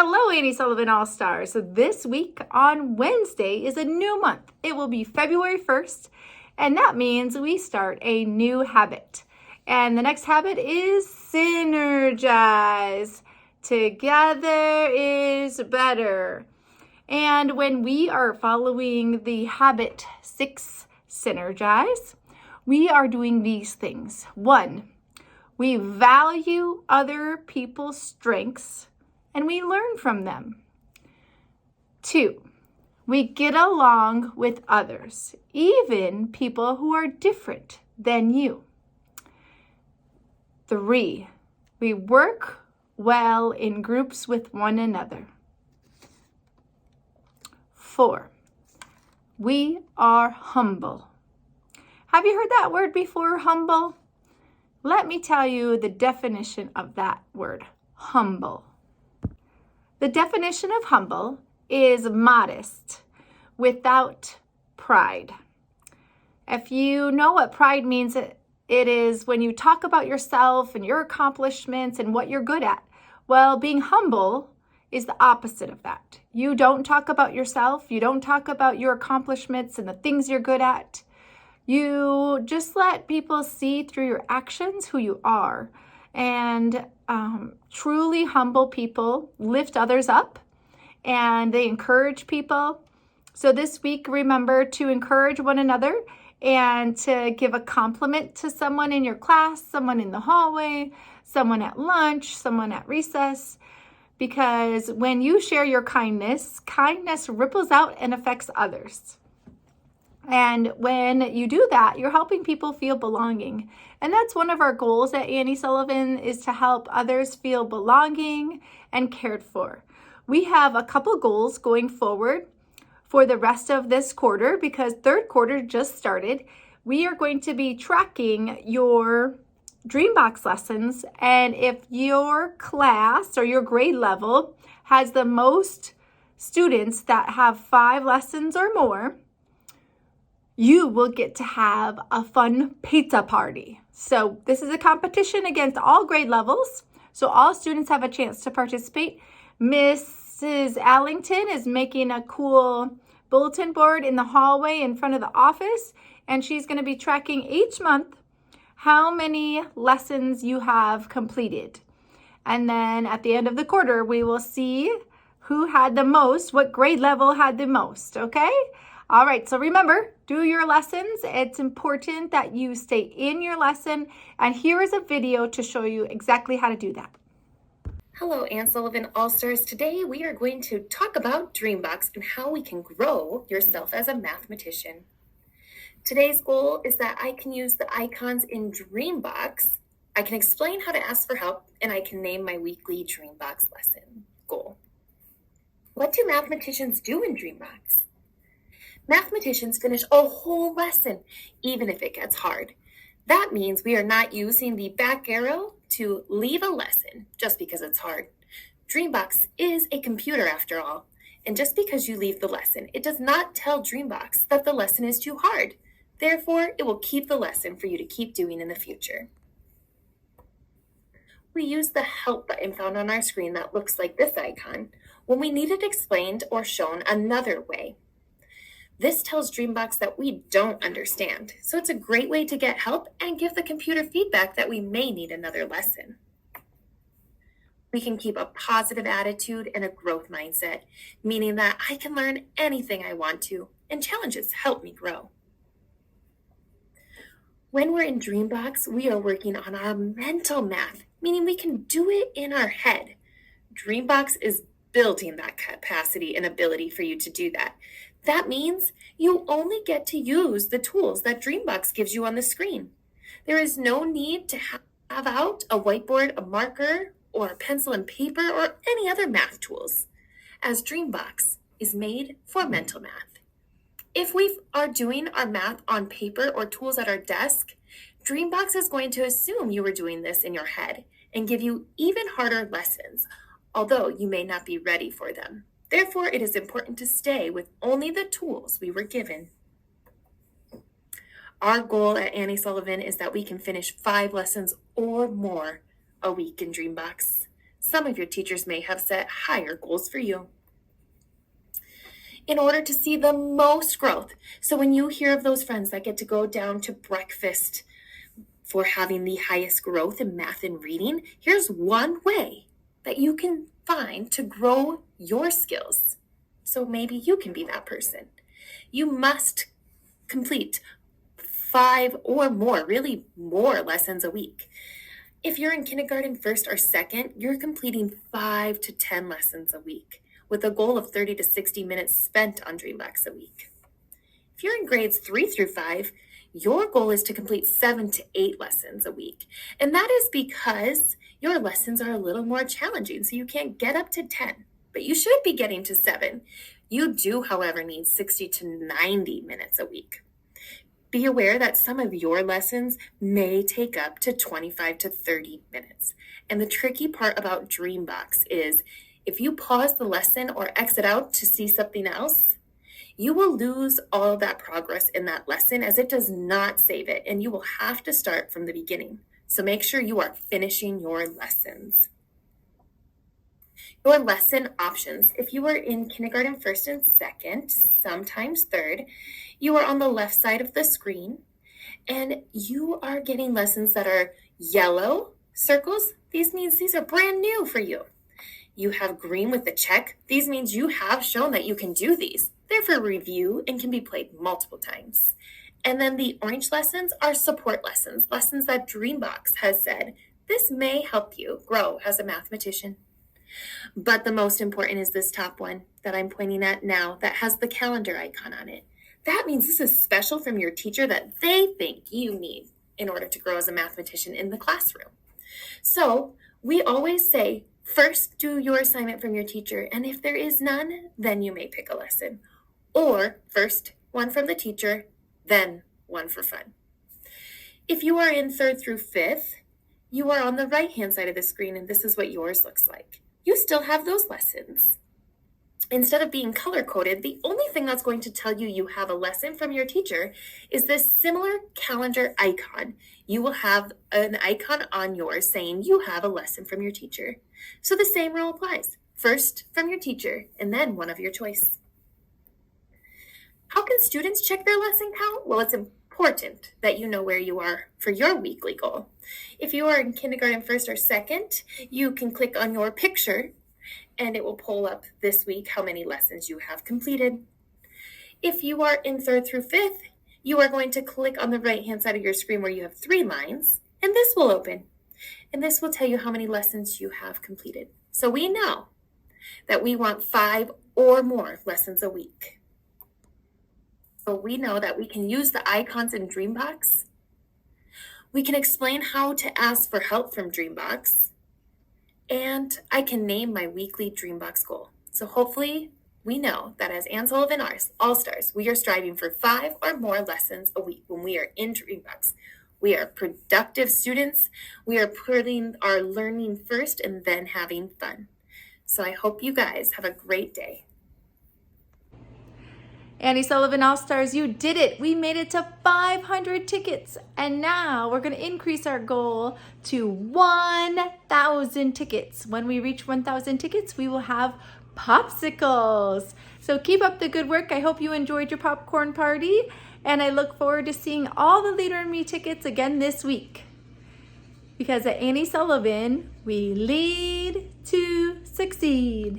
Hello, Annie Sullivan All-Stars. So this week on Wednesday is a new month. It will be February 1st, and that means we start a new habit. And the next habit is synergize. Together is better. And when we are following the habit 6, synergize, we are doing these things. 1, we value other people's strengths and we learn from them. 2, we get along with others, even people who are different than you. 3, we work well in groups with one another. 4, we are humble. Have you heard that word before, humble? Let me tell you the definition of that word, humble. The definition of humble is modest, without pride. If you know what pride means, it is when you talk about yourself and your accomplishments and what you're good at. Well, being humble is the opposite of that. You don't talk about yourself. You don't talk about your accomplishments and the things you're good at. You just let people see through your actions who you are. And truly humble people lift others up and they encourage people. So this week, remember to encourage one another and to give a compliment to someone in your class, someone in the hallway, someone at lunch, someone at recess. Because when you share your kindness, kindness ripples out and affects others. And when you do that, you're helping people feel belonging. And that's one of our goals at Annie Sullivan, is to help others feel belonging and cared for. We have a couple goals going forward for the rest of this quarter because third quarter just started. We are going to be tracking your Dreambox lessons. And if your class or your grade level has the most students that have 5 lessons or more, you will get to have a fun pizza party. So this is a competition against all grade levels. So all students have a chance to participate. Mrs. Allington is making a cool bulletin board in the hallway in front of the office. And she's going to be tracking each month how many lessons you have completed. And then at the end of the quarter, we will see who had the most, what grade level had the most, okay? All right, so remember, do your lessons. It's important that you stay in your lesson. And here is a video to show you exactly how to do that. Hello, Anne Sullivan All-Stars. Today we are going to talk about Dreambox and how we can grow yourself as a mathematician. Today's goal is that I can use the icons in Dreambox. I can explain how to ask for help, and I can name my weekly Dreambox lesson goal. What do mathematicians do in Dreambox? Mathematicians finish a whole lesson, even if it gets hard. That means we are not using the back arrow to leave a lesson just because it's hard. Dreambox is a computer after all, and just because you leave the lesson, it does not tell Dreambox that the lesson is too hard. Therefore, it will keep the lesson for you to keep doing in the future. We use the help button found on our screen that looks like this icon when we need it explained or shown another way. This tells Dreambox that we don't understand, so it's a great way to get help and give the computer feedback that we may need another lesson. We can keep a positive attitude and a growth mindset, meaning that I can learn anything I want to, and challenges help me grow. When we're in Dreambox, we are working on our mental math, meaning we can do it in our head. Dreambox is building that capacity and ability for you to do that. That means you only get to use the tools that Dreambox gives you on the screen. There is no need to have out a whiteboard, a marker, or a pencil and paper, or any other math tools, as Dreambox is made for mental math. If we are doing our math on paper or tools at our desk, Dreambox is going to assume you were doing this in your head and give you even harder lessons, although you may not be ready for them. Therefore, it is important to stay with only the tools we were given. Our goal at Annie Sullivan is that we can finish 5 lessons or more a week in Dreambox. Some of your teachers may have set higher goals for you. In order to see the most growth, so when you hear of those friends that get to go down to breakfast for having the highest growth in math and reading, here's one way that you can find to grow your skills. So maybe you can be that person. You must complete 5 or more, really more lessons a week. If you're in kindergarten, first or second, you're completing 5 to 10 lessons a week with a goal of 30 to 60 minutes spent on DreamBox a week. If you're in grades 3 through 5, your goal is to complete 7 to 8 lessons a week. And that is because your lessons are a little more challenging, so you can't get up to 10, but you should be getting to 7. You do, however, need 60 to 90 minutes a week. Be aware that some of your lessons may take up to 25 to 30 minutes. And the tricky part about DreamBox is if you pause the lesson or exit out to see something else, you will lose all of that progress in that lesson as it does not save it, and you will have to start from the beginning. So make sure you are finishing your lessons. Your lesson options. If you are in kindergarten, first and second, sometimes third, you are on the left side of the screen, and you are getting lessons that are yellow circles. These means these are brand new for you. You have green with the check. These means you have shown that you can do these. They're for review and can be played multiple times. And then the orange lessons are support lessons, lessons that DreamBox has said, this may help you grow as a mathematician. But the most important is this top one that I'm pointing at now that has the calendar icon on it. That means this is special from your teacher that they think you need in order to grow as a mathematician in the classroom. So we always say, first do your assignment from your teacher, and if there is none, then you may pick a lesson. Or first one from the teacher, then one for fun. If you are in third through fifth, you are on the right-hand side of the screen, and this is what yours looks like. You still have those lessons. Instead of being color-coded, the only thing that's going to tell you you have a lesson from your teacher is this similar calendar icon. You will have an icon on yours saying you have a lesson from your teacher. So the same rule applies. First from your teacher, and then one of your choice. How can students check their lesson count? Well, it's important that you know where you are for your weekly goal. If you are in kindergarten, first or second, you can click on your picture and it will pull up this week how many lessons you have completed. If you are in third through fifth, you are going to click on the right-hand side of your screen where you have 3 lines, and this will open. And this will tell you how many lessons you have completed. So we know that we want 5 or more lessons a week. So we know that we can use the icons in DreamBox. We can explain how to ask for help from DreamBox. And I can name my weekly DreamBox goal. So hopefully we know that as Ann Sullivan All-Stars, we are striving for 5 or more lessons a week when we are in DreamBox. We are productive students. We are putting our learning first and then having fun. So I hope you guys have a great day. Annie Sullivan All-Stars, you did it. We made it to 500 tickets. And now we're going to increase our goal to 1,000 tickets. When we reach 1,000 tickets, we will have popsicles. So keep up the good work. I hope you enjoyed your popcorn party. And I look forward to seeing all the Leader in Me tickets again this week. Because at Annie Sullivan, we lead to succeed.